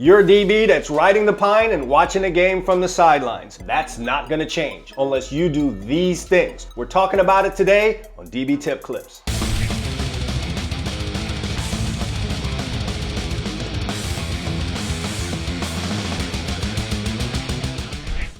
You're a DB that's riding the pine and watching a game from the sidelines. That's not gonna change unless you do these things. We're talking about it today on DB Tip Clips.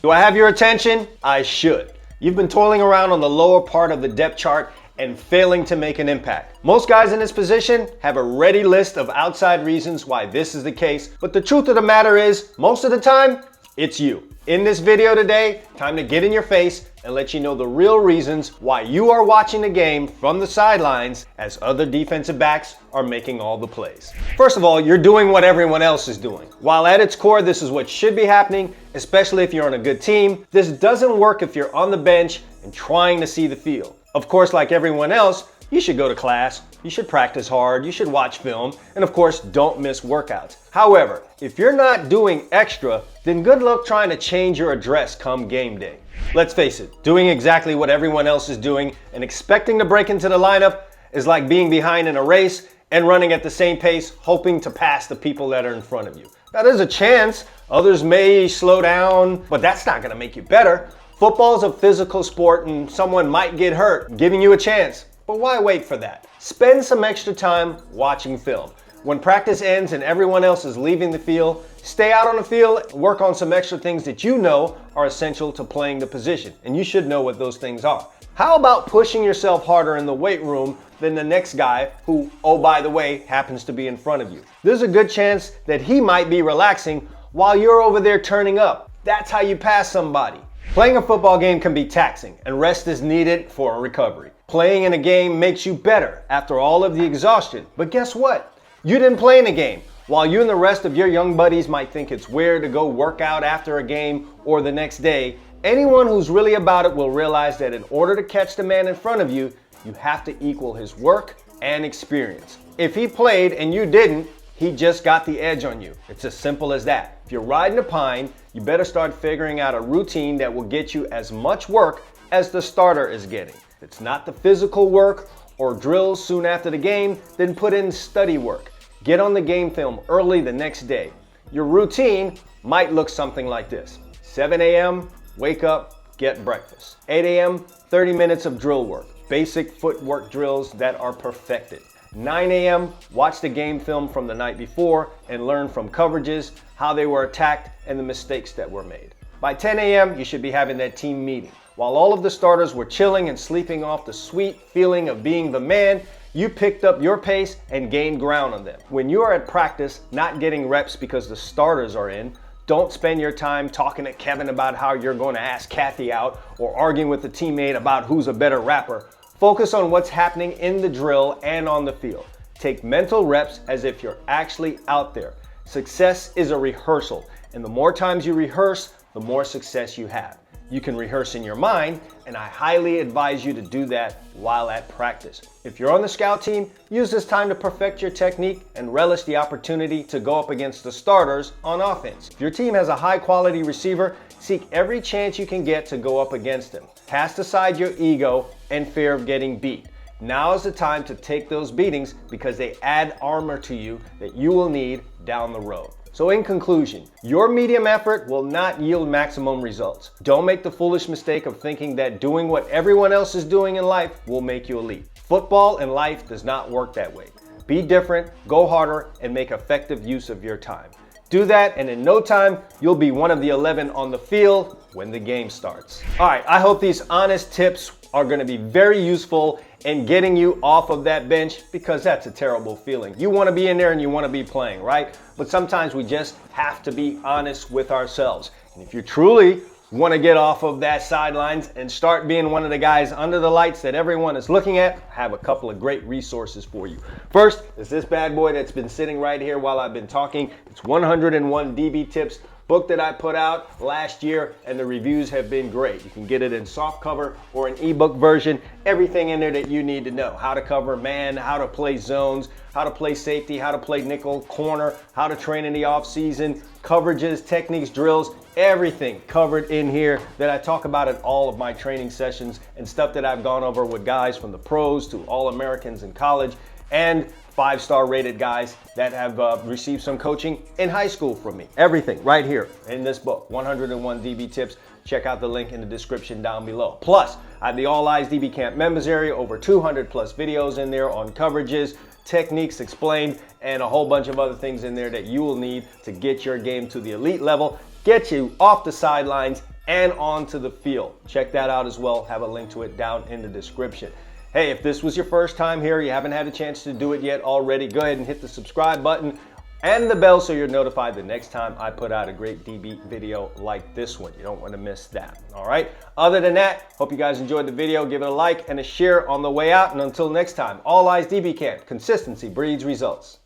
Do I have your attention? I should. You've been toiling around on the lower part of the depth chart and failing to make an impact. Most guys in this position have a ready list of outside reasons why this is the case, but the truth of the matter is, most of the time, it's you. In this video today, time to get in your face and let you know the real reasons why you are watching the game from the sidelines as other defensive backs are making all the plays. First of all, you're doing what everyone else is doing. While at its core, this is what should be happening, especially if you're on a good team, this doesn't work if you're on the bench and trying to see the field. Of course, like everyone else, you should go to class, you should practice hard, you should watch film, and of course, don't miss workouts. However, if you're not doing extra, then good luck trying to change your address come game day. Let's face it, doing exactly what everyone else is doing and expecting to break into the lineup is like being behind in a race and running at the same pace, hoping to pass the people that are in front of you. Now, there's a chance others may slow down, but that's not gonna make you better. Football is a physical sport and someone might get hurt, giving you a chance. But why wait for that? Spend some extra time watching film. When practice ends and everyone else is leaving the field, stay out on the field, work on some extra things that you know are essential to playing the position. And you should know what those things are. How about pushing yourself harder in the weight room than the next guy who, oh, by the way, happens to be in front of you? There's a good chance that he might be relaxing while you're over there turning up. That's how you pass somebody. Playing a football game can be taxing, and rest is needed for a recovery. Playing in a game makes you better after all of the exhaustion. But guess what? You didn't play in a game. While you and the rest of your young buddies might think it's weird to go work out after a game or the next day, anyone who's really about it will realize that in order to catch the man in front of you, you have to equal his work and experience. If he played and you didn't, he just got the edge on you. It's as simple as that. If you're riding a pine, you better start figuring out a routine that will get you as much work as the starter is getting. If it's not the physical work or drills soon after the game, then put in study work. Get on the game film early the next day. Your routine might look something like this. 7 a.m., wake up, get breakfast. 8 a.m., 30 minutes of drill work. Basic footwork drills that are perfected. 9 a.m., watch the game film from the night before and learn from coverages, how they were attacked, and the mistakes that were made. By 10 a.m., you should be having that team meeting. While all of the starters were chilling and sleeping off the sweet feeling of being the man, you picked up your pace and gained ground on them. When you are at practice, not getting reps because the starters are in, don't spend your time talking to Kevin about how you're going to ask Kathy out or arguing with a teammate about who's a better rapper. Focus on what's happening in the drill and on the field. Take mental reps as if you're actually out there. Success is a rehearsal, and the more times you rehearse, the more success you have. You can rehearse in your mind, and I highly advise you to do that while at practice. If you're on the scout team, use this time to perfect your technique and relish the opportunity to go up against the starters on offense. If your team has a high-quality receiver, seek every chance you can get to go up against him. Cast aside your ego and fear of getting beat. Now is the time to take those beatings because they add armor to you that you will need down the road. So in conclusion, your medium effort will not yield maximum results. Don't make the foolish mistake of thinking that doing what everyone else is doing in life will make you elite. Football and life does not work that way. Be different, go harder, and make effective use of your time. Do that, and in no time, you'll be one of the 11 on the field when the game starts. All right, I hope these honest tips are gonna be very useful in getting you off of that bench because that's a terrible feeling. You wanna be in there and you wanna be playing, right? But sometimes we just have to be honest with ourselves. And if you truly wanna get off of that sidelines and start being one of the guys under the lights that everyone is looking at, I have a couple of great resources for you. First is this bad boy that's been sitting right here while I've been talking. It's 101 DB Tips, book that I put out last year, and the reviews have been great. You can get it in soft cover or an ebook version. Everything in there that you need to know. How to cover man, how to play zones, how to play safety, how to play nickel, corner, how to train in the off season, coverages, techniques, drills, everything covered in here that I talk about at all of my training sessions and stuff that I've gone over with guys from the pros to All-Americans in college. And 5-star rated guys that have received some coaching in high school from me. Everything right here in this book, 101 DB Tips. Check out the link in the description down below. Plus, I have the All Eyes DB Camp members area, over 200 plus videos in there on coverages, techniques explained, and a whole bunch of other things in there that you will need to get your game to the elite level, get you off the sidelines and onto the field. Check that out as well. Have a link to it down in the description. Hey, if this was your first time here, you haven't had a chance to do it yet already, go ahead and hit the subscribe button and the bell so you're notified the next time I put out a great DB video like this one. You don't want to miss that. All right. Other than that, hope you guys enjoyed the video. Give it a like and a share on the way out. And until next time, All Eyes DB Camp. Consistency breeds results.